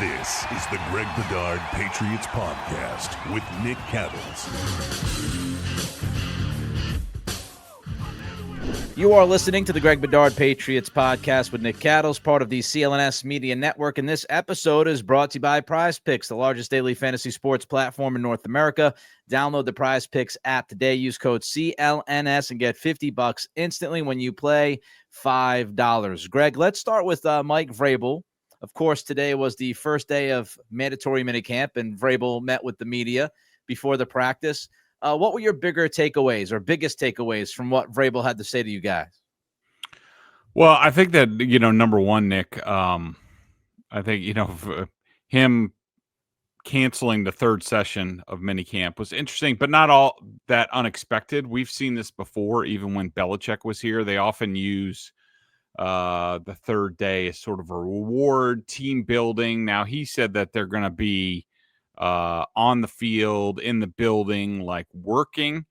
This is the Greg Bedard Patriots Podcast with Nick Cattles. You are listening to the Greg Bedard Patriots Podcast with Nick Cattles, part of the CLNS Media Network, and this episode is brought to you by Prize Picks, the largest daily fantasy sports platform in North America. Download the Prize Picks app today. Use code CLNS and get $50 instantly when you play $5. Greg, let's start with Mike Vrabel. Of course, today was the first day of mandatory minicamp, and Vrabel met with the media before the practice. What were your bigger takeaways or biggest takeaways from what Vrabel had to say to you guys? Well, I think that, number one, Nick, I think, him canceling the third session of minicamp was interesting, but not all that unexpected. We've seen this before, even when Belichick was here. They often use the third day as sort of a reward, team building. Now, he said that they're going to be on the field, in the building, like working.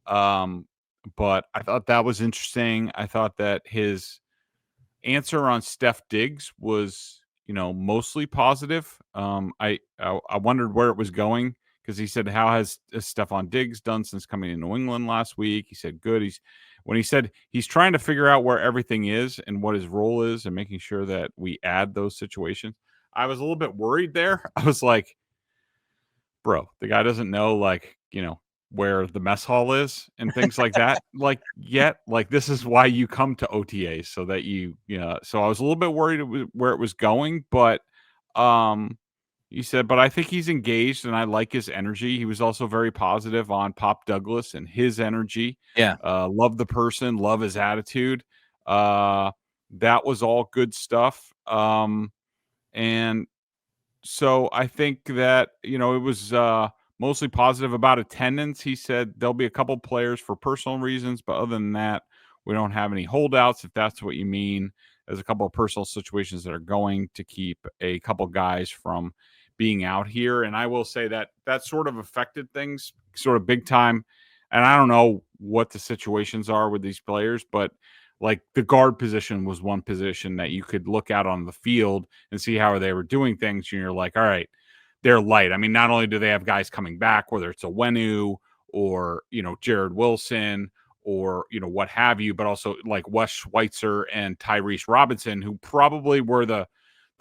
But I thought that was interesting. I thought that his answer on Steph Diggs was, mostly positive. I wondered where it was going, because he said, how has Stephon Diggs done since coming to New England last week? He said, good. When he said he's trying to figure out where everything is and what his role is and making sure that we add those situations, I was a little bit worried there. I was like, bro, the guy doesn't know, where the mess hall is and things like that. This is why you come to OTAs, so that so I was a little bit worried where it was going, but he said, but I think he's engaged and I like his energy. He was also very positive on Pop Douglas and his energy. Yeah. Love the person, love his attitude. That was all good stuff. And so I think that, it was mostly positive about attendance. He said there'll be a couple players for personal reasons, but other than that, we don't have any holdouts, if that's what you mean. There's a couple of personal situations that are going to keep a couple guys from being out here. And I will say that sort of affected things sort of big time. And I don't know what the situations are with these players, but like the guard position was one position that you could look out on the field and see how they were doing things. And you're like, all right, they're light. I mean, not only do they have guys coming back, whether it's a Wenu or, Jared Wilson or, what have you, but also like Wes Schweitzer and Tyrese Robinson, who probably were the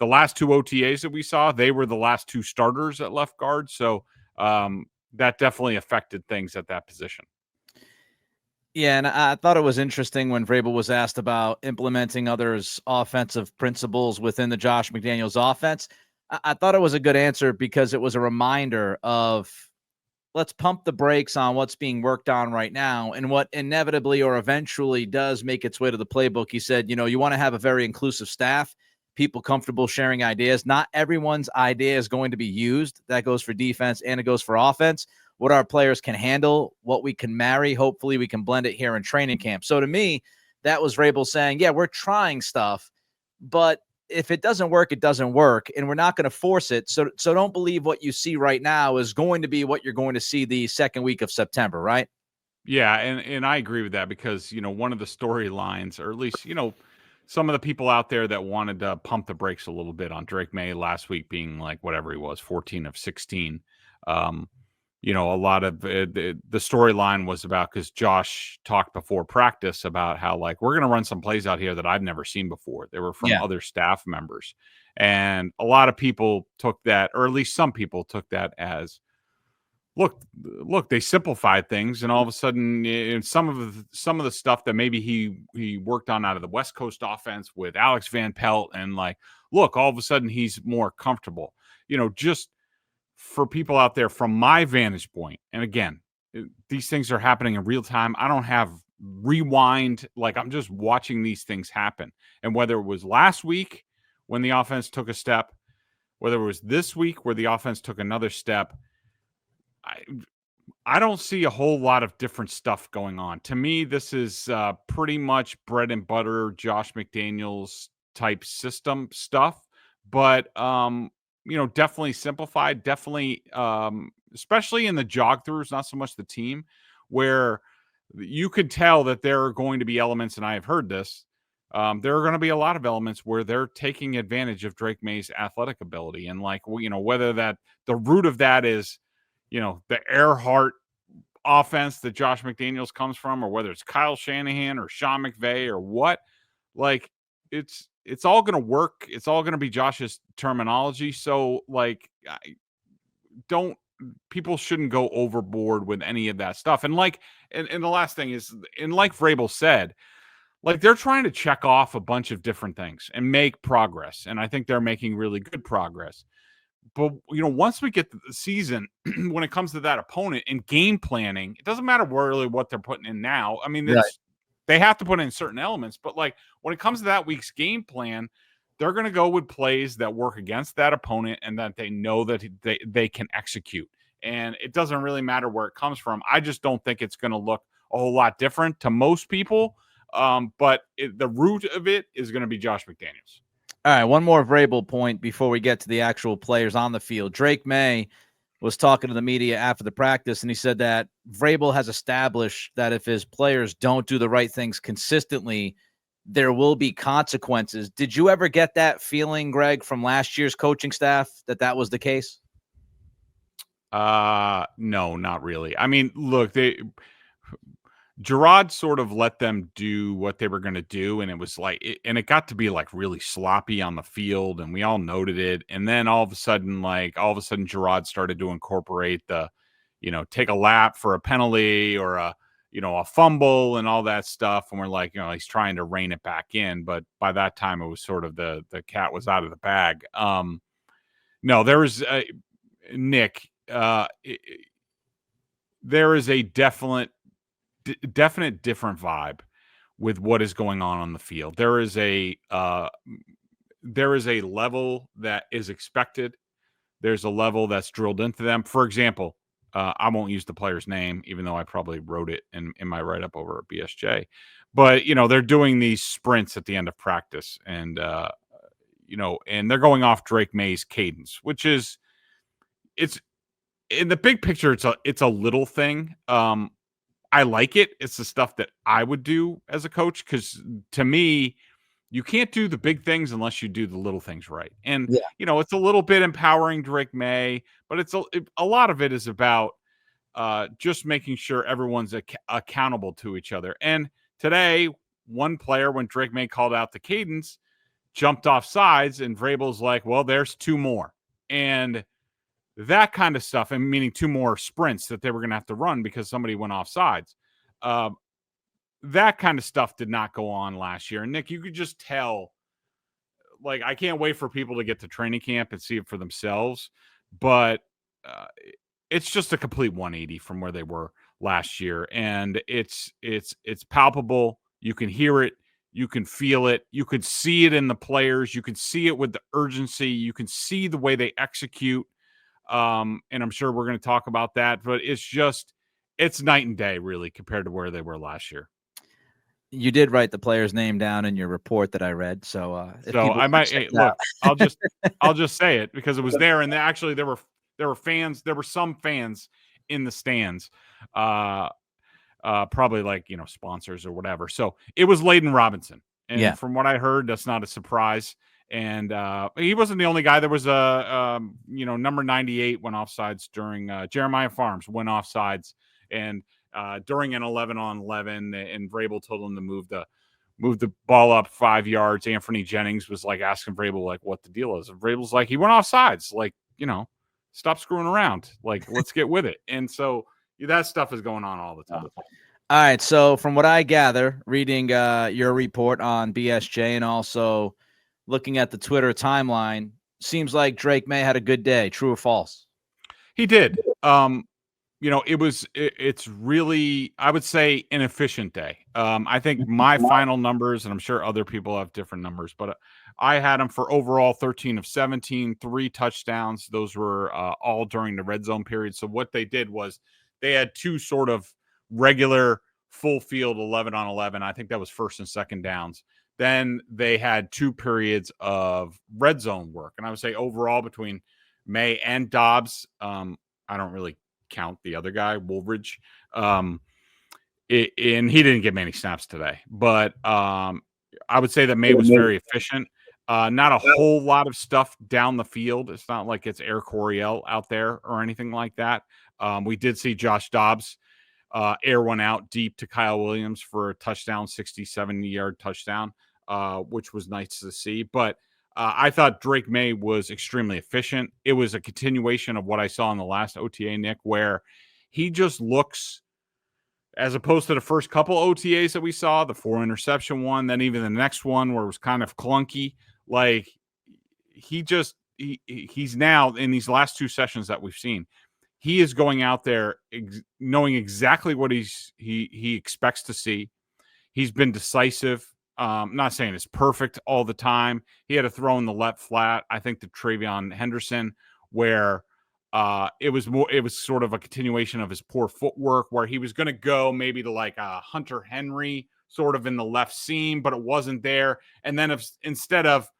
last two OTAs that we saw. They were the last two starters at left guard. So that definitely affected things at that position. Yeah, and I thought it was interesting when Vrabel was asked about implementing others' offensive principles within the Josh McDaniels offense. I thought it was a good answer, because it was a reminder of, let's pump the brakes on what's being worked on right now and what inevitably or eventually does make its way to the playbook. He said, you want to have a very inclusive staff, people comfortable sharing ideas. Not everyone's idea is going to be used. That goes for defense and it goes for offense. What our players can handle, what we can marry, hopefully we can blend it here in training camp. So to me, that was Vrabel saying, yeah, we're trying stuff, but if it doesn't work, it doesn't work, and we're not going to force it. So don't believe what you see right now is going to be what you're going to see the second week of September, right? Yeah, and I agree with that, because, one of the storylines, or at least, some of the people out there that wanted to pump the brakes a little bit on Drake Maye last week being like whatever he was, 14 of 16. A lot of the storyline was about, because Josh talked before practice about how, like, we're going to run some plays out here that I've never seen before. They were from other staff members. And a lot of people took that, or at least some people took that as, look, they simplified things. And all of a sudden, some of the stuff that maybe he worked on out of the West Coast offense with Alex Van Pelt, and like, look, all of a sudden he's more comfortable, just for people out there from my vantage point. And again, these things are happening in real time. I don't have rewind. Like, I'm just watching these things happen. And whether it was last week when the offense took a step, whether it was this week where the offense took another step, I don't see a whole lot of different stuff going on. To me, this is pretty much bread and butter Josh McDaniels type system stuff. But definitely simplified, definitely, especially in the jog throughs, not so much the team, where you could tell that there are going to be elements, and I have heard this, there are going to be a lot of elements where they're taking advantage of Drake Maye's athletic ability. And whether that the root of that is, the Earhart offense that Josh McDaniels comes from, or whether it's Kyle Shanahan or Sean McVay or what, it's all going to work. It's all going to be Josh's terminology. So people shouldn't go overboard with any of that stuff. And the last thing is, and like Vrabel said, they're trying to check off a bunch of different things and make progress. And I think they're making really good progress. But, once we get to the season, when it comes to that opponent and game planning, it doesn't matter really what they're putting in now. I mean, they have to put in certain elements. But, when it comes to that week's game plan, they're going to go with plays that work against that opponent and that they know that they can execute. And it doesn't really matter where it comes from. I just don't think it's going to look a whole lot different to most people. But the root of it is going to be Josh McDaniels. All right, one more Vrabel point before we get to the actual players on the field. Drake Maye was talking to the media after the practice, and he said that Vrabel has established that if his players don't do the right things consistently, there will be consequences. Did you ever get that feeling, Greg, from last year's coaching staff that was the case? No, not really. I mean, look, Gerard sort of let them do what they were going to do, and it got to be really sloppy on the field, and we all noted it. And then all of a sudden Gerard started to incorporate the, take a lap for a penalty or a fumble and all that stuff, and we're he's trying to rein it back in. But by that time, it was sort of the cat was out of the bag. No, there was Nick. There is a definite different vibe with what is going on the field. There is a level that is expected. There's a level that's drilled into them. For example, I won't use the player's name, even though I probably wrote it in my write-up over at BSJ. But, they're doing these sprints at the end of practice, and, and they're going off Drake Maye's cadence, which is, it's in the big picture, it's a little thing. I like it. It's the stuff that I would do as a coach, because to me, you can't do the big things unless you do the little things right. And, it's a little bit empowering Drake Maye, but a lot of it is about just making sure everyone's accountable to each other. And today, one player, when Drake Maye called out the cadence, jumped off sides, and Vrabel's like, well, there's two more. And that kind of stuff, and meaning two more sprints that they were going to have to run because somebody went off sides. That kind of stuff did not go on last year. And Nick, you could just tell, I can't wait for people to get to training camp and see it for themselves. But it's just a complete 180 from where they were last year. And it's palpable. You can hear it. You can feel it. You could see it in the players. You can see it with the urgency. You can see the way they execute. And I'm sure we're going to talk about that, but it's night and day really compared to where they were last year. You did write the player's name down in your report that I read. So I might look, I'll just say it because it was there. And actually there were fans. There were some fans in the stands, probably sponsors or whatever. So it was Layden Robinson. And from what I heard, that's not a surprise. And he wasn't the only guy. There was number 98 went offsides during Jeremiah Farms went offsides, and during an 11-on-11, and Vrabel told him to move the ball up 5 yards. Anthony Jennings was asking Vrabel what the deal is. And Vrabel's he went offsides. Stop screwing around. Let's get with it. And so that stuff is going on all the time. All right. So from what I gather, reading your report on BSJ and also looking at the Twitter timeline, seems like Drake Maye had a good day. True or false? He did. It's really, I would say, an efficient day. I think my final numbers, and I'm sure other people have different numbers, but I had him for overall 13 of 17, 3 touchdowns. Those were all during the red zone period. So what they did was they had two sort of regular full field 11-on-11. I think that was first and second downs. Then they had 2 periods of red zone work. And I would say overall between Maye and Dobbs, I don't really count the other guy, Woolridge. And he didn't get many snaps today. But I would say that Maye was very efficient. Not a whole lot of stuff down the field. It's not like it's Air Coryell out there or anything like that. We did see Josh Dobbs air one out deep to Kyle Williams for a touchdown, 67-yard touchdown, which was nice to see. But I thought Drake Maye was extremely efficient. It was a continuation of what I saw in the last OTA, Nick, where he just looks, as opposed to the first couple OTAs that we saw, the 4 interception one, then even the next one where it was kind of clunky. Like he's now in these last 2 sessions that we've seen, he is going out there knowing exactly what he expects to see. He's been decisive. Not saying it's perfect all the time. He had a throw in the left flat, I think, to Travion Henderson, where it was sort of a continuation of his poor footwork, where he was going to go maybe to like a Hunter Henry sort of in the left seam, but it wasn't there. And then instead of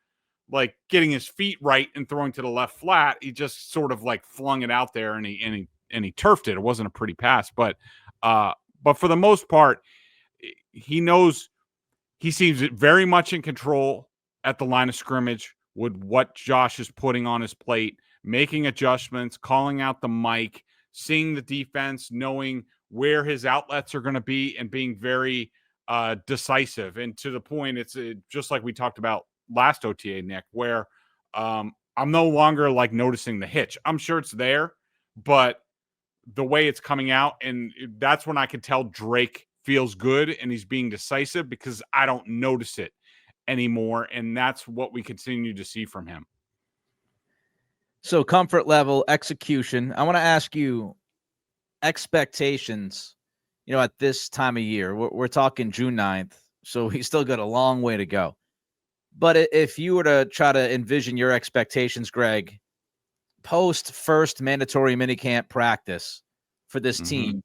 like getting his feet right and throwing to the left flat, he just sort of like flung it out there and he turfed it. It wasn't a pretty pass, but for the most part, he knows. He seems very much in control at the line of scrimmage with what Josh is putting on his plate, making adjustments, calling out the mic, seeing the defense, knowing where his outlets are going to be, and being very decisive. And to the point, it's just like we talked about last OTA, Nick, where I'm no longer like noticing the hitch. I'm sure it's there, but the way it's coming out, and that's when I can tell Drake feels good and he's being decisive, because I don't notice it anymore. And that's what we continue to see from him. So comfort level, execution. I want to ask you expectations, at this time of year. We're talking June 9th, so he's still got a long way to go. But if you were to try to envision your expectations, Greg, post first mandatory minicamp practice for this team,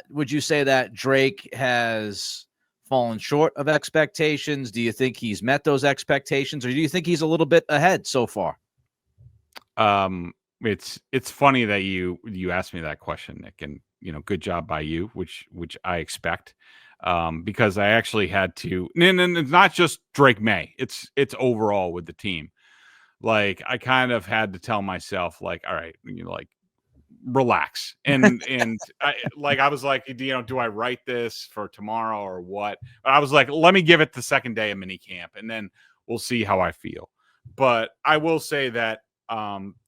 would you say that Drake has fallen short of expectations? Do you think he's met those expectations, or do you think he's a little bit ahead so far? It's funny that you asked me that question, Nick, and good job by you, which I expect, because I actually had to, and it's not just Drake Maye, it's overall with the team. Like I kind of had to tell myself, like, all right, relax. And I was like, do I write this for tomorrow or what? But I was like, let me give it the second day of minicamp and then we'll see how I feel. But I will say that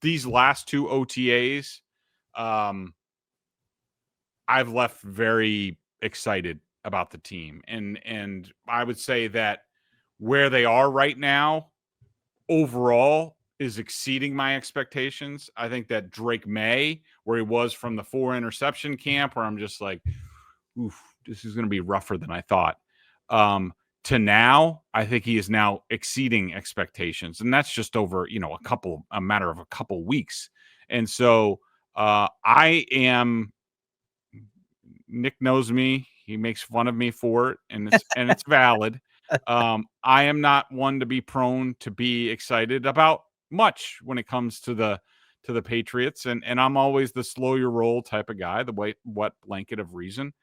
these last 2 OTAs, I've left very excited about the team. And I would say that where they are right now overall is exceeding my expectations. I think that Drake Maye, where he was from the 4 interception camp, where I'm just like, oof, this is going to be rougher than I thought, to now, I think he is now exceeding expectations. And that's just over, a matter of a couple weeks. And so Nick knows me. He makes fun of me for it, and it's valid. I am not one to be prone to be excited about much when it comes to the Patriots, and I'm always the slow your roll type of guy, the wet blanket of reason.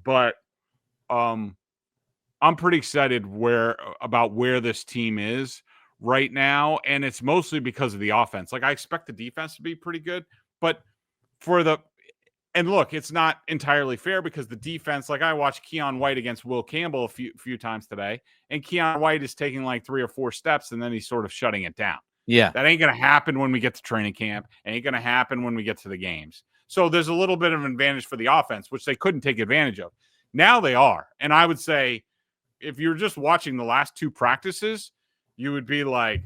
But I'm pretty excited about where this team is right now, and it's mostly because of the offense. Like I expect the defense to be pretty good, but and look, it's not entirely fair because the defense, like I watched Keon White against Will Campbell a few times today, and Keon White is taking like 3 or 4 steps and then he's sort of shutting it down. Yeah. That ain't going to happen when we get to training camp. It ain't going to happen when we get to the games. So there's a little bit of an advantage for the offense, which they couldn't take advantage of. Now they are. And I would say if you're just watching the last 2 practices, you would be like,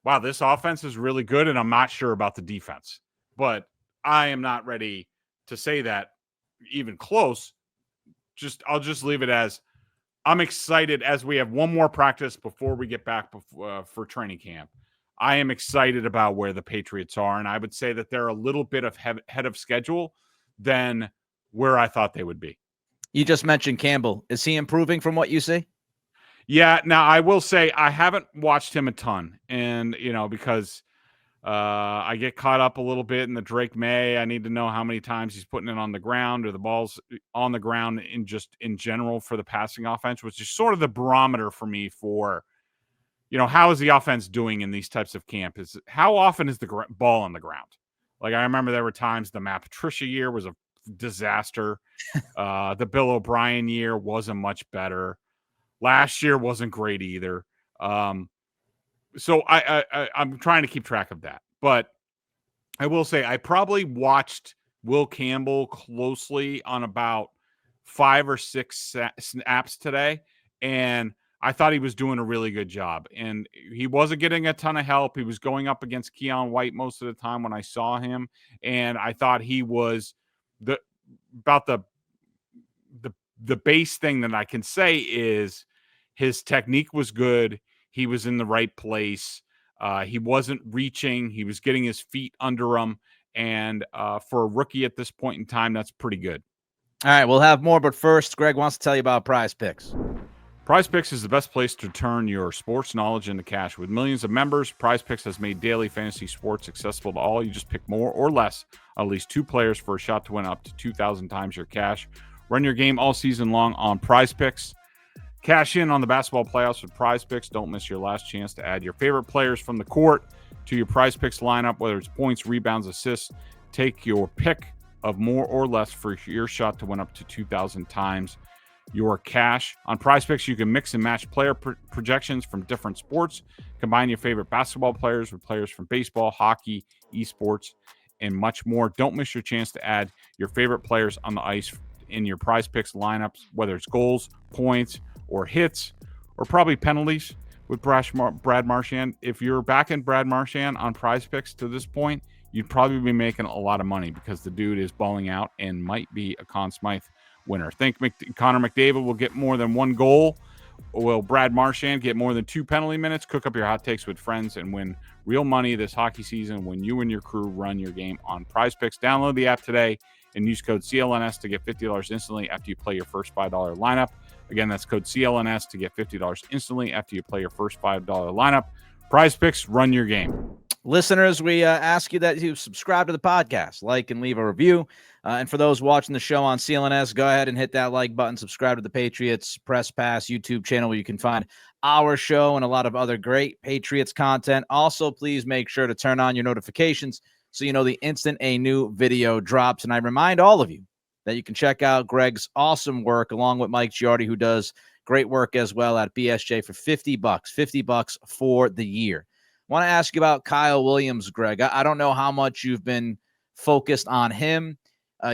wow, this offense is really good. And I'm not sure about the defense, but I am not ready to say that even close. I'll just leave it as I'm excited as we have one more practice before we get back for training camp. I am excited about where the Patriots are, and I would say that they're a little bit ahead of schedule than where I thought they would be. You just mentioned Campbell. Is he improving from what you see? Yeah. Now I will say I haven't watched him a ton, and because I get caught up a little bit in the Drake Maye. I need to know how many times he's putting it on the ground or the ball's on the ground in general for the passing offense, which is sort of the barometer for me for, how is the offense doing in these types of camp? Is how often is the ball on the ground? Like, I remember there were times the Matt Patricia year was a disaster. The Bill O'Brien year wasn't much better. Last year wasn't great either. So I'm trying to keep track of that. But I will say I probably watched Will Campbell closely on about 5 or 6 snaps today, and I thought he was doing a really good job. And he wasn't getting a ton of help. He was going up against Keon White most of the time when I saw him, and I thought he was the base thing that I can say is his technique was good. He was in the right place. He wasn't reaching. He was getting his feet under him. And for a rookie at this point in time, that's pretty good. All right, we'll have more. But first, Greg wants to tell you about Prize Picks. Prize Picks is the best place to turn your sports knowledge into cash. With millions of members, Prize Picks has made daily fantasy sports accessible to all. You just pick more or less, at least 2 players for a shot to win up to 2,000 times your cash. Run your game all season long on Prize Picks. Cash in on the basketball playoffs with Prize Picks. Don't miss your last chance to add your favorite players from the court to your Prize Picks lineup, whether it's points, rebounds, assists. Take your pick of more or less for your shot to win up to 2,000 times your cash. On Prize Picks, you can mix and match player projections from different sports. Combine your favorite basketball players with players from baseball, hockey, esports, and much more. Don't miss your chance to add your favorite players on the ice in your Prize Picks lineups, whether it's goals, points, or hits, or probably penalties with Brad Marchand. If you're backing Brad Marchand on Prize Picks to this point, you'd probably be making a lot of money because the dude is balling out and might be a Conn Smythe winner. Think Connor McDavid will get more than 1 goal. Will Brad Marchand get more than 2 penalty minutes? Cook up your hot takes with friends and win real money this hockey season when you and your crew run your game on Prize Picks. Download the app today and use code CLNS to get $50 instantly after you play your first $5 lineup. Again, that's code CLNS to get $50 instantly after you play your first $5 lineup. Prize Picks, run your game. Listeners, we ask you that you subscribe to the podcast, like and leave a review. And for those watching the show on CLNS, go ahead and hit that like button. Subscribe to the Patriots Press Pass YouTube channel where you can find our show and a lot of other great Patriots content. Also, please make sure to turn on your notifications so you know the instant a new video drops. And I remind all of you that you can check out Greg's awesome work along with Mike Giardi, who does great work as well at BSJ for $50 for the year. I want to ask you about Kyle Williams, Greg. I don't know how much you've been focused on him.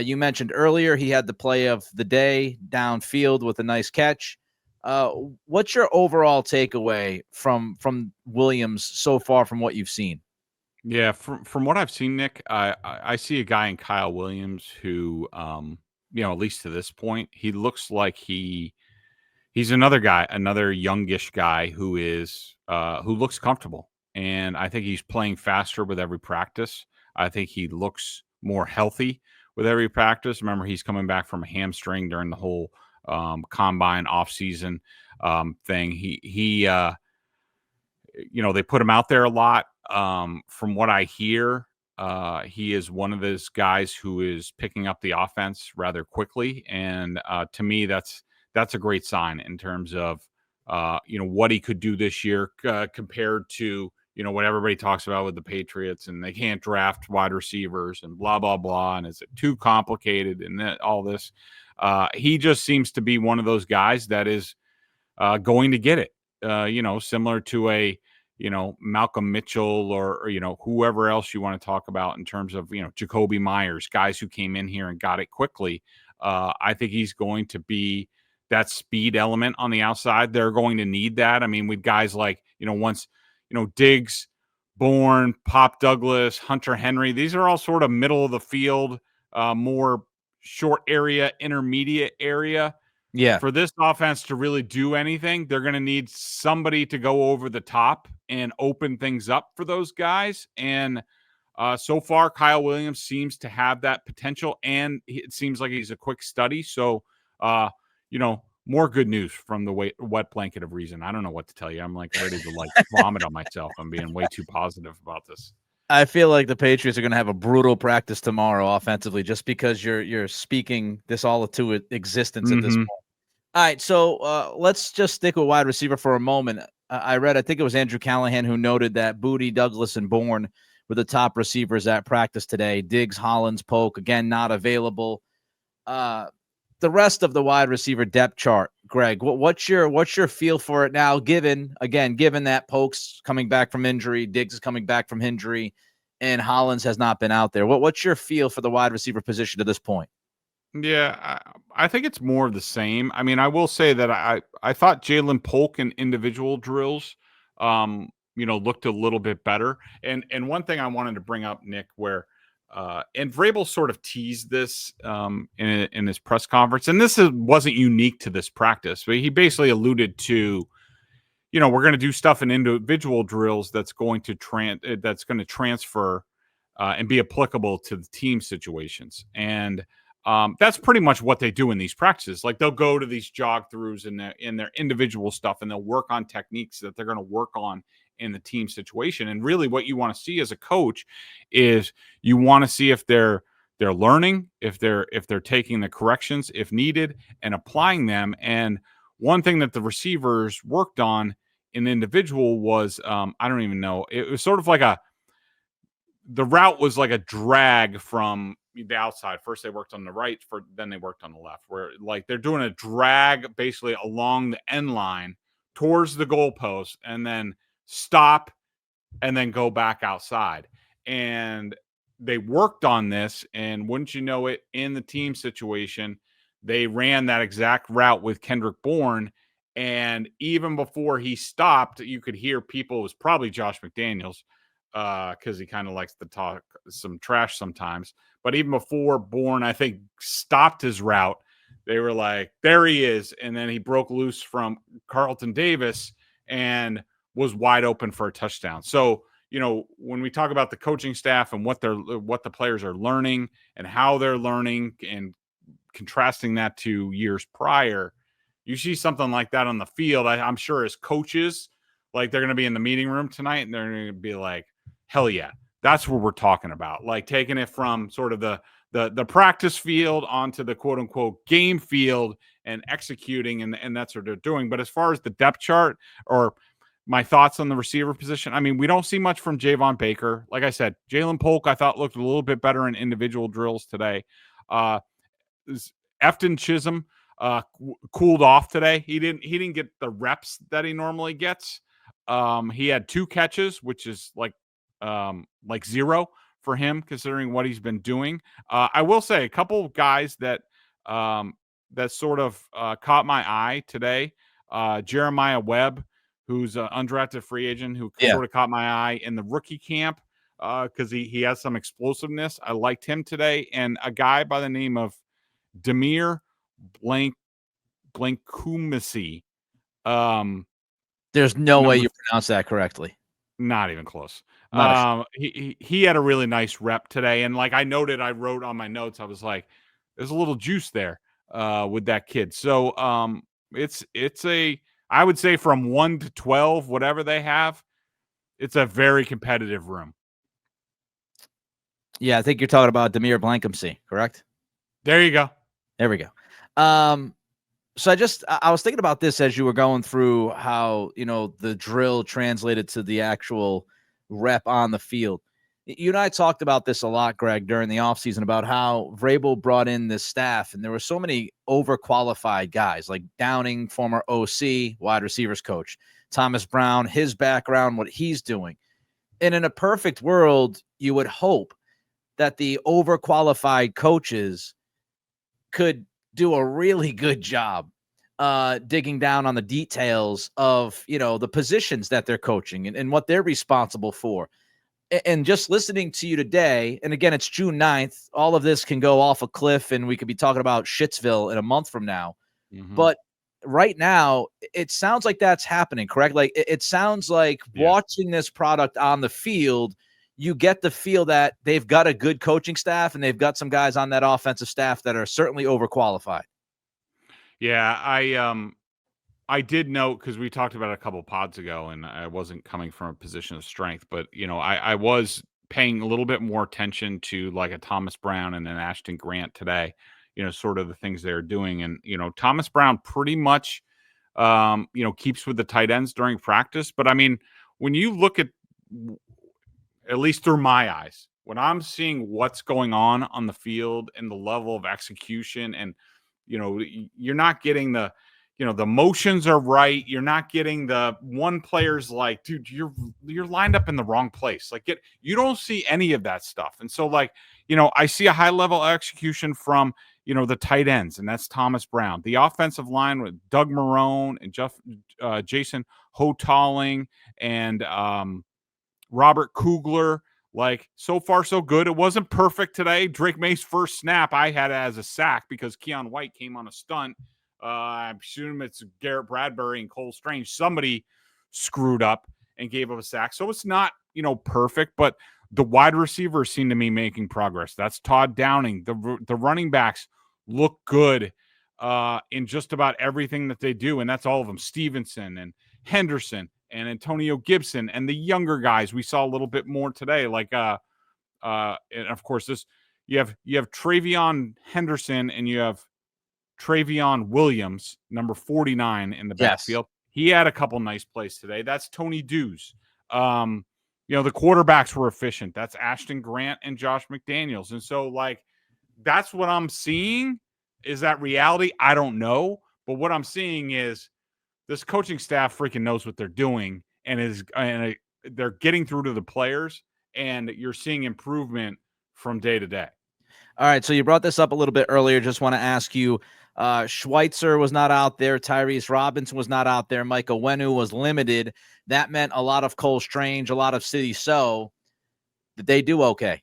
You mentioned earlier he had the play of the day downfield with a nice catch. What's your overall takeaway from Williams so far from what you've seen? Yeah, from what I've seen, Nick, I see a guy in Kyle Williams who, at least to this point, he looks like he's another guy, another youngish guy who looks comfortable. And I think he's playing faster with every practice. I think he looks more healthy with every practice. Remember, he's coming back from a hamstring during the whole combine offseason thing. He they put him out there a lot. From what I hear, he is one of those guys who is picking up the offense rather quickly. And to me, that's a great sign in terms of, what he could do this year compared to, what everybody talks about with the Patriots, and they can't draft wide receivers and blah, blah, blah. And is it too complicated and all this? He just seems to be one of those guys that is going to get it, similar to a, Malcolm Mitchell or whoever else you want to talk about in terms of, Jacoby Myers, guys who came in here and got it quickly. I think he's going to be that speed element on the outside. They're going to need that. I mean, with guys like, Diggs, Bourne, Pop Douglas, Hunter Henry, these are all sort of middle of the field, more short area, intermediate area. Yeah. For this offense to really do anything, they're going to need somebody to go over the top and open things up for those guys. And so far, Kyle Williams seems to have that potential, and it seems like he's a quick study. So, more good news from the wet blanket of reason. I don't know what to tell you. I'm like ready to vomit on myself. I'm being way too positive about this. I feel like the Patriots are going to have a brutal practice tomorrow offensively, just because you're speaking this all to existence at this Mm-hmm. point. All right, so let's just stick with wide receiver for a moment. I think it was Andrew Callahan who noted that Booty, Douglas, and Bourne were the top receivers at practice today. Diggs, Hollins, Polk, again, not available. The rest of the wide receiver depth chart, Greg, what's your feel for it now, given that Polk's coming back from injury, Diggs is coming back from injury, and Hollins has not been out there? What's your feel for the wide receiver position to this point? Yeah, I think it's more of the same. I mean, I will say that I thought Jalen Polk in individual drills, looked a little bit better. And one thing I wanted to bring up, Nick, where and Vrabel sort of teased this in his press conference, and wasn't unique to this practice, but he basically alluded to, we're going to do stuff in individual drills that's going to transfer and be applicable to the team situations. And that's pretty much what they do in these practices. Like, they'll go to these jog throughs in their individual stuff, and they'll work on techniques that they're going to work on in the team situation. And really what you want to see as a coach is you want to see if they're learning, if they're taking the corrections if needed and applying them. And one thing that the receivers worked on in individual was I don't even know. It was sort of like the route was like a drag from the outside. First they worked on the right, then they worked on the left, where like they're doing a drag basically along the end line towards the goalpost, and then stop and then go back outside. And they worked on this, and wouldn't you know it, in the team situation, they ran that exact route with Kendrick Bourne. And even before he stopped, you could hear people, it was probably Josh McDaniels, because he kind of likes to talk some trash sometimes. But even before Bourne, I think, stopped his route, they were like, there he is. And then he broke loose from Carlton Davis and was wide open for a touchdown. So, when we talk about the coaching staff and what the players are learning and how they're learning, and contrasting that to years prior, you see something like that on the field. I'm sure as coaches, like, they're going to be in the meeting room tonight and they're going to be like, hell yeah, that's what we're talking about. Like, taking it from sort of the practice field onto the quote unquote game field and executing, and that's what they're doing. But as far as the depth chart, or my thoughts on the receiver position, I mean, we don't see much from Javon Baker. Like I said, Jalen Polk, I thought, looked a little bit better in individual drills today. Efton Chisholm cooled off today. He didn't get the reps that he normally gets. He had 2 catches, which is like zero for him, considering what he's been doing. I will say a couple of guys that sort of caught my eye today. Jeremiah Webb, who's an undrafted free agent, who sort of caught my eye in the rookie camp because he has some explosiveness. I liked him today. And a guy by the name of Demir Blankumisi. There's no way you pronounce that correctly. Not even close. He had a really nice rep today. And like I wrote on my notes, I was like, there's a little juice there with that kid. So it's I would say from 1 to 12, whatever they have, it's a very competitive room. Yeah, I think you're talking about Demir Blankumsey, correct? There you go. There we go. So I was thinking about this as you were going through how, the drill translated to the actual rep on the field. You and I talked about this a lot, Greg, during the offseason, about how Vrabel brought in this staff, and there were so many overqualified guys like Downing, former OC, wide receivers coach, Thomas Brown, his background, what he's doing. And in a perfect world, you would hope that the overqualified coaches could do a really good job digging down on the details of, the positions that they're coaching and what they're responsible for. And just listening to you today, and again, it's June 9th, all of this can go off a cliff and we could be talking about Shitsville in a month from now. Mm-hmm. But right now, it sounds like that's happening, correct? Like, it sounds like watching this product on the field, you get the feel that they've got a good coaching staff and they've got some guys on that offensive staff that are certainly overqualified. Yeah, I did note, because we talked about it a couple pods ago, and I wasn't coming from a position of strength, but I was paying a little bit more attention to like a Thomas Brown and an Ashton Grant today, sort of the things they're doing. And, Thomas Brown pretty much, keeps with the tight ends during practice. But I mean, when you look at least through my eyes, when I'm seeing what's going on the field and the level of execution, and, you're not getting the motions are right. You're not getting the one player's like, dude, you're lined up in the wrong place. Like you don't see any of that stuff. And so like, I see a high level execution from, the tight ends, and that's Thomas Brown. The offensive line with Doug Marrone and Jason Hotalling and Robert Kugler. Like, so far, so good. It wasn't perfect today. Drake Maye's first snap, I had it as a sack because Keon White came on a stunt. I assume it's Garrett Bradbury and Cole Strange. Somebody screwed up and gave up a sack. So it's not, perfect, but the wide receivers seem to be making progress. That's Todd Downing. The running backs look good in just about everything that they do, and that's all of them. Stevenson and Henderson and Antonio Gibson and the younger guys we saw a little bit more today. Like and of course this you have Travion Henderson and you have Travion Williams, number 49 in the backfield. He had a couple nice plays today. That's Tony Dews. The quarterbacks were efficient. That's Ashton Grant and Josh McDaniels. And so like that's what I'm seeing. Is that reality? I don't know. But what I'm seeing is this coaching staff freaking knows what they're doing and they're getting through to the players, and you're seeing improvement from day to day. All right, so you brought this up a little bit earlier. Just want to ask you, Schweitzer was not out there. Tyrese Robinson was not out there. Mike Owenu was limited. That meant a lot of Cole Strange, a lot of City So. Did they do okay?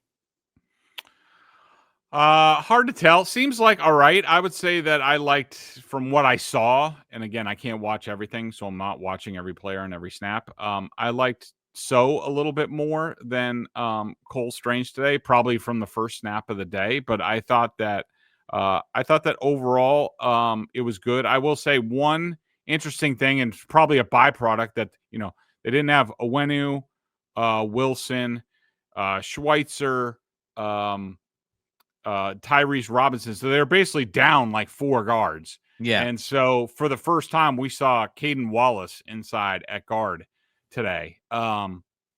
Hard to tell. Seems like all right. I would say that I liked from what I saw, and again, I can't watch everything, so I'm not watching every player and every snap. I liked So a little bit more than Cole Strange today, probably from the first snap of the day. But I thought that overall it was good. I will say one interesting thing, and probably a byproduct, that they didn't have Owenu, Wilson, Schweitzer, Tyrese Robinson. So they're basically down like 4 guards. Yeah. And so for the first time, we saw Caden Wallace inside at guard today,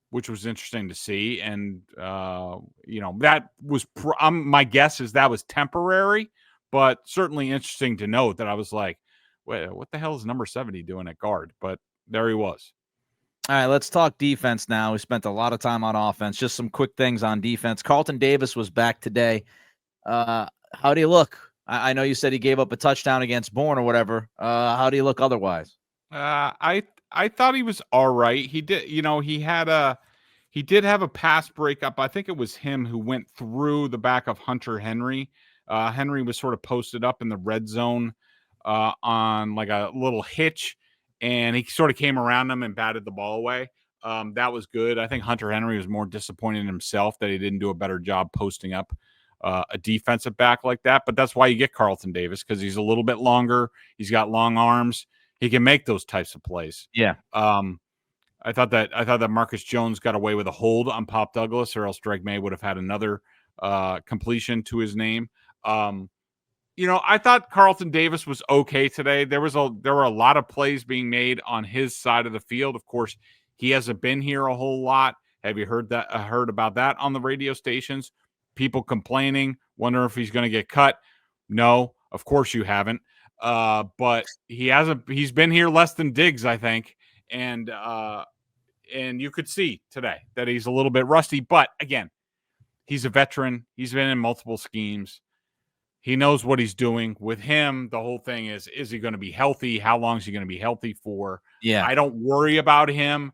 which was interesting to see. And, that was my guess is that was temporary, but certainly interesting to note that I was like, wait, what the hell is number 70 doing at guard? But there he was. All right, let's talk defense now. We spent a lot of time on offense. Just some quick things on defense. Carlton Davis was back today. How do you look? I know you said he gave up a touchdown against Bourne or whatever. How do you look otherwise? I thought he was all right. He did, he did have a pass breakup. I think it was him who went through the back of Hunter Henry. Henry was sort of posted up in the red zone on like a little hitch, and he sort of came around him and batted the ball away. That was good. I think Hunter Henry was more disappointed in himself that he didn't do a better job posting up a defensive back like that. But that's why you get Carlton Davis, because he's a little bit longer. He's got long arms. He can make those types of plays. Yeah. I thought that Marcus Jones got away with a hold on Pop Douglas, or else Drake Maye would have had another completion to his name. I thought Carlton Davis was okay today. There were a lot of plays being made on his side of the field. Of course, he hasn't been here a whole lot. Have you heard about that on the radio stations? People complaining, wonder if he's going to get cut. No, of course you haven't. But he's been here less than Diggs, I think. And you could see today that he's a little bit rusty, but again, he's a veteran. He's been in multiple schemes. He knows what he's doing. With him, the whole thing is he going to be healthy? How long is he going to be healthy for? Yeah. I don't worry about him.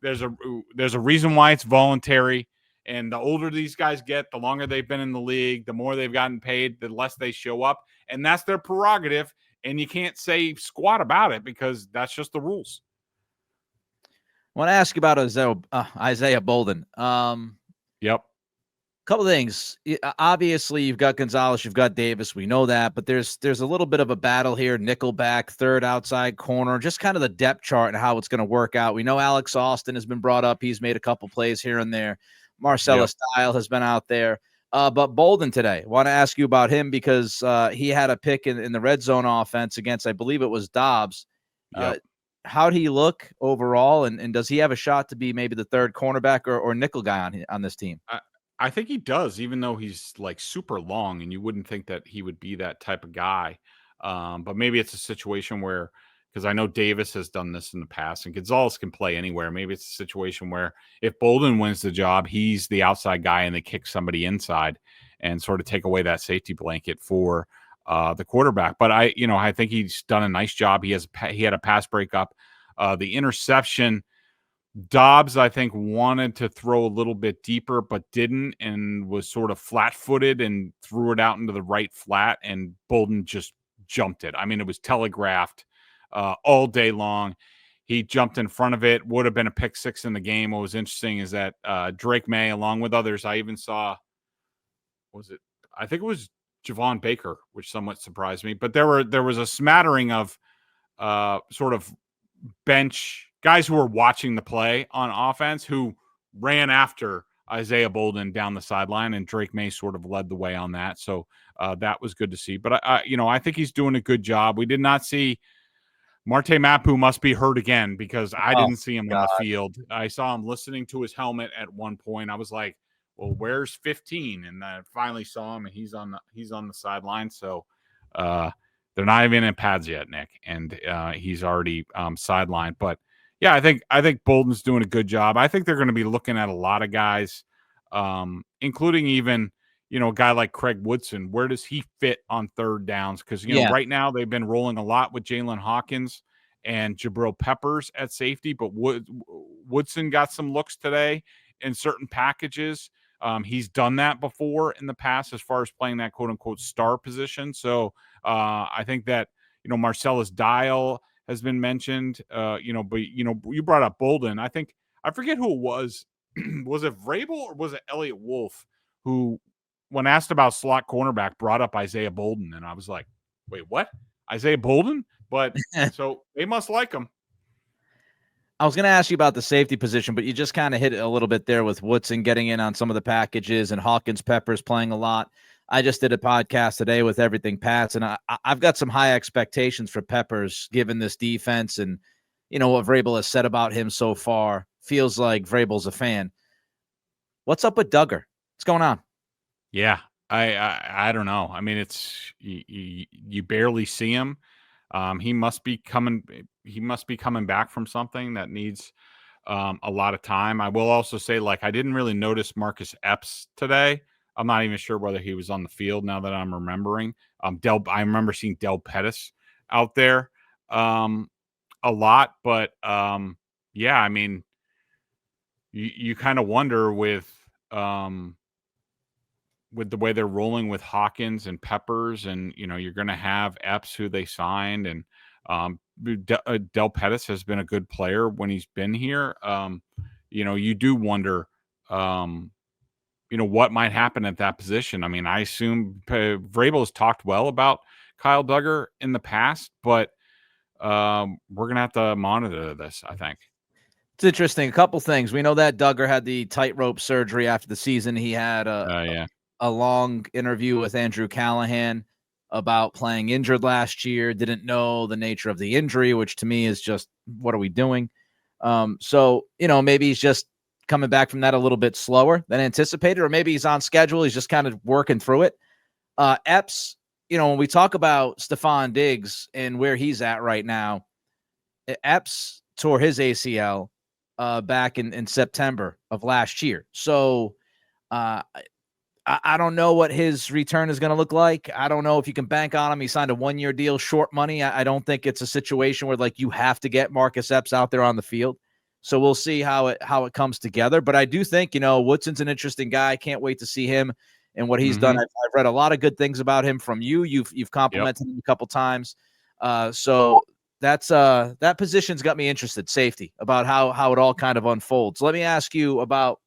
There's a reason why it's voluntary. And the older these guys get, the longer they've been in the league, the more they've gotten paid, the less they show up. And that's their prerogative. And you can't say squat about it because that's just the rules. I want to ask you about Isaiah Bolden. Yep. Couple things. Obviously, you've got Gonzalez, you've got Davis. We know that, but there's a little bit of a battle here. Nickelback, third outside corner, just kind of the depth chart and how it's going to work out. We know Alex Austin has been brought up. He's made a couple plays here and there. Marcellus Dial has been out there. But Bolden today, want to ask you about him because he had a pick in the red zone offense against, I believe it was Dobbs. How'd he look overall, and does he have a shot to be maybe the third cornerback or nickel guy on this team? I think he does, even though he's like super long, and you wouldn't think that he would be that type of guy. But maybe it's a situation where, because I know Davis has done this in the past, and Gonzalez can play anywhere. Maybe it's a situation where if Bolden wins the job, he's the outside guy, and they kick somebody inside and sort of take away that safety blanket for the quarterback. But I think he's done a nice job. He had a pass breakup, the interception. Dobbs, I think, wanted to throw a little bit deeper, but didn't, and was sort of flat-footed and threw it out into the right flat, and Bolden just jumped it. I mean, it was telegraphed all day long. He jumped in front of it. Would have been a pick six in the game. What was interesting is that Drake Maye, along with others, I even saw, I think it was Javon Baker, which somewhat surprised me. But there was a smattering of sort of bench guys who were watching the play on offense who ran after Isaiah Bolden down the sideline, and Drake Maye sort of led the way on that. So that was good to see. But I think he's doing a good job. We did not see Marte Mapu must be hurt again, because I didn't see him on the field. I saw him listening to his helmet at one point. I was like, well, where's 15? And I finally saw him, and he's on the sideline. So they're not even in pads yet, Nick, and he's already sidelined. But yeah, I think Bolden's doing a good job. I think they're going to be looking at a lot of guys, including even a guy like Craig Woodson. Where does he fit on third downs? Because right now they've been rolling a lot with Jalen Hawkins and Jabril Peppers at safety, but Woodson got some looks today in certain packages. He's done that before in the past as far as playing that quote unquote star position. So I think that Marcellus Dial has been mentioned, but you brought up Bolden. I forget who it was. Was it Vrabel or was it Elliott Wolf who, when asked about slot cornerback, brought up Isaiah Bolden? And I was like, wait, what? Isaiah Bolden? But so they must like him. I was going to ask you about the safety position, but you just kind of hit it a little bit there with Woodson getting in on some of the packages and Hawkins Peppers playing a lot. I just did a podcast today with Everything Pats, and I've got some high expectations for Peppers given this defense and, what Vrabel has said about him so far. Feels like Vrabel's a fan. What's up with Duggar? What's going on? Yeah, I don't know. I mean, it's you barely see him. He must be coming back from something that needs a lot of time. I will also say, I didn't really notice Marcus Epps today. I'm not even sure whether he was on the field now that I'm remembering. I remember seeing Del Pettis out there a lot, but yeah, I mean, you kind of wonder with the way they're rolling with Hawkins and Peppers, and you're going to have Epps, who they signed, and Del Pettis has been a good player when he's been here. You do wonder what might happen at that position. I mean, I assume Vrabel has talked well about Kyle Duggar in the past, but we're going to have to monitor this, I think. It's interesting. A couple things. We know that Duggar had the tightrope surgery after the season. He had a long interview with Andrew Callahan about playing injured last year. Didn't know the nature of the injury, which to me is just, what are we doing? So, maybe he's just coming back from that a little bit slower than anticipated, or maybe he's on schedule. He's just kind of working through it. Epps, when we talk about Stephon Diggs and where he's at right now, Epps tore his ACL back in September of last year. So I don't know what his return is going to look like. I don't know if you can bank on him. He signed a 1-year deal, short money. I don't think it's a situation where you have to get Marcus Epps out there on the field. So we'll see how it comes together. But I do think, Woodson's an interesting guy. I can't wait to see him and what he's done. I've read a lot of good things about him from you. You've complimented him a couple times. So that's that position's got me interested, safety, about how it all kind of unfolds. Let me ask you about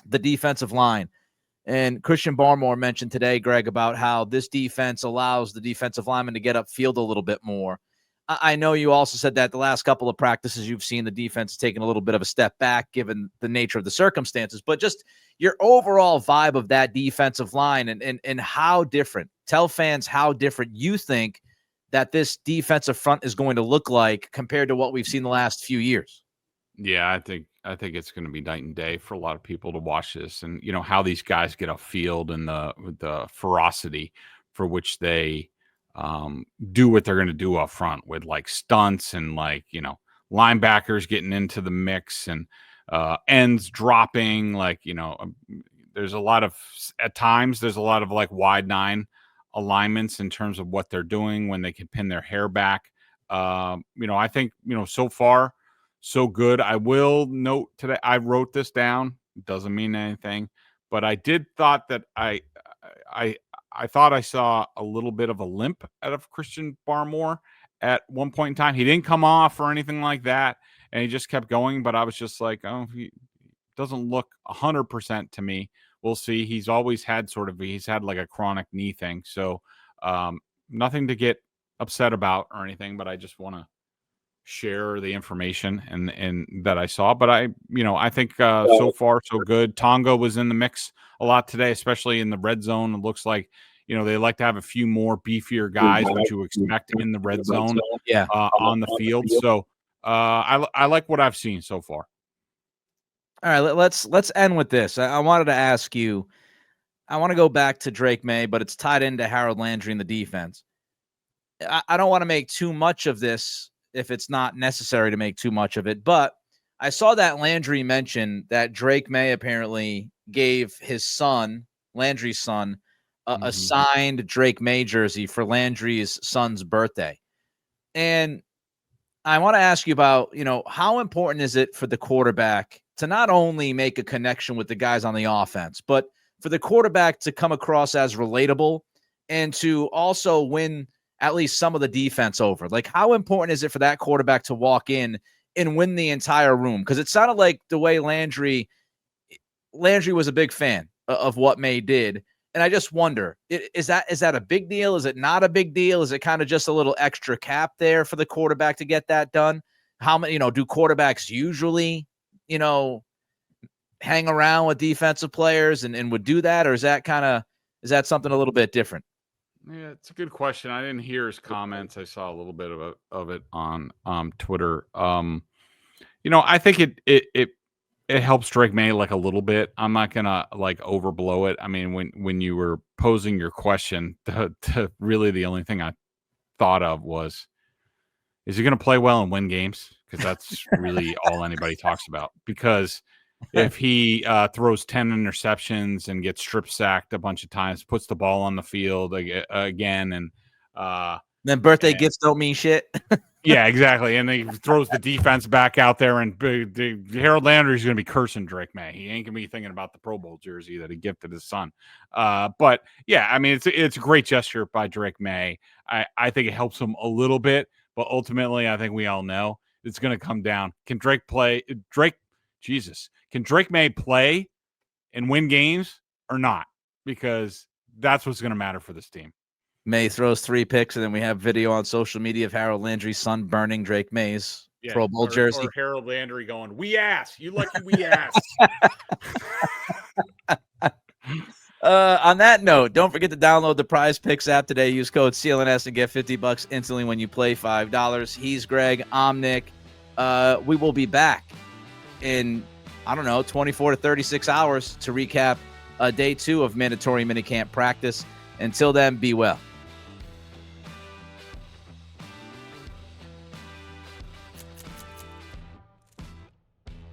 the defensive line. And Christian Barmore mentioned today, Greg, about how this defense allows the defensive lineman to get upfield a little bit more. I know you also said that the last couple of practices you've seen the defense taking a little bit of a step back given the nature of the circumstances, but just your overall vibe of that defensive line and how different, tell fans how different you think that this defensive front is going to look like compared to what we've seen the last few years. Yeah, I think it's going to be night and day for a lot of people to watch this, and how these guys get off field and the ferocity for which they do what they're going to do up front with like stunts and like linebackers getting into the mix and ends dropping. There's a lot of at times there's a lot of like wide nine alignments in terms of what they're doing when they can pin their hair back. I think so far so good. I will note today, I wrote this down. It doesn't mean anything, but I did thought that I thought I saw a little bit of a limp out of Christian Barmore at one point in time. He didn't come off or anything like that, and he just kept going. But I was just like, oh, he doesn't look 100% to me. We'll see. He's always had he's had like a chronic knee thing. So nothing to get upset about or anything, but I just want to share the information and that I saw. But I think so far so good. Tonga was in the mix a lot today, especially in the red zone. It looks like they like to have a few more beefier guys, which you expect in the red zone, on the field. So I like what I've seen so far. All right, let's end with this. I wanted to ask you. I want to go back to Drake Maye, but it's tied into Harold Landry and the defense. I don't want to make too much of this if it's not necessary to make too much of it. But I saw that Landry mention that Drake Maye apparently gave his son, Landry's son, a signed Drake Maye jersey for Landry's son's birthday. And I want to ask you about, how important is it for the quarterback to not only make a connection with the guys on the offense, but for the quarterback to come across as relatable and to also win at least some of the defense over? Like, how important is it for that quarterback to walk in and win the entire room? Because it sounded like the way Landry was a big fan of what Maye did. And I just wonder, is that a big deal? Is it not a big deal? Is it kind of just a little extra cap there for the quarterback to get that done? How many, do quarterbacks usually, hang around with defensive players and would do that? Or is that something a little bit different? Yeah, it's a good question. I didn't hear his comments. I saw a little bit of it on Twitter. I think it helps Drake Maye like a little bit. I'm not gonna like overblow it. I mean, when you were posing your question, really the only thing I thought of was, is he gonna play well and win games? Because that's really all anybody talks about. Because if he throws 10 interceptions and gets strip sacked a bunch of times, puts the ball on the field again, and then birthday gifts don't mean shit. Yeah, exactly. And he throws the defense back out there, and Harold Landry's going to be cursing Drake Maye. He ain't going to be thinking about the Pro Bowl jersey that he gifted his son. But yeah, I mean, it's a great gesture by Drake Maye. I think it helps him a little bit, but ultimately, I think we all know it's going to come down. Can Drake Maye play and win games or not? Because that's what's going to matter for this team. Maye throws 3 picks, and then we have video on social media of Harold Landry's son burning Drake Maye's Pro Bowl jersey. Or Harold Landry going, "We ass, you lucky we ass." On that note, don't forget to download the Prize Picks app today. Use code CLNS and get $50 instantly when you play $5. He's Greg. I'm Nick. We will be back in, 24 to 36 hours to recap day 2 of mandatory minicamp practice. Until then, be well.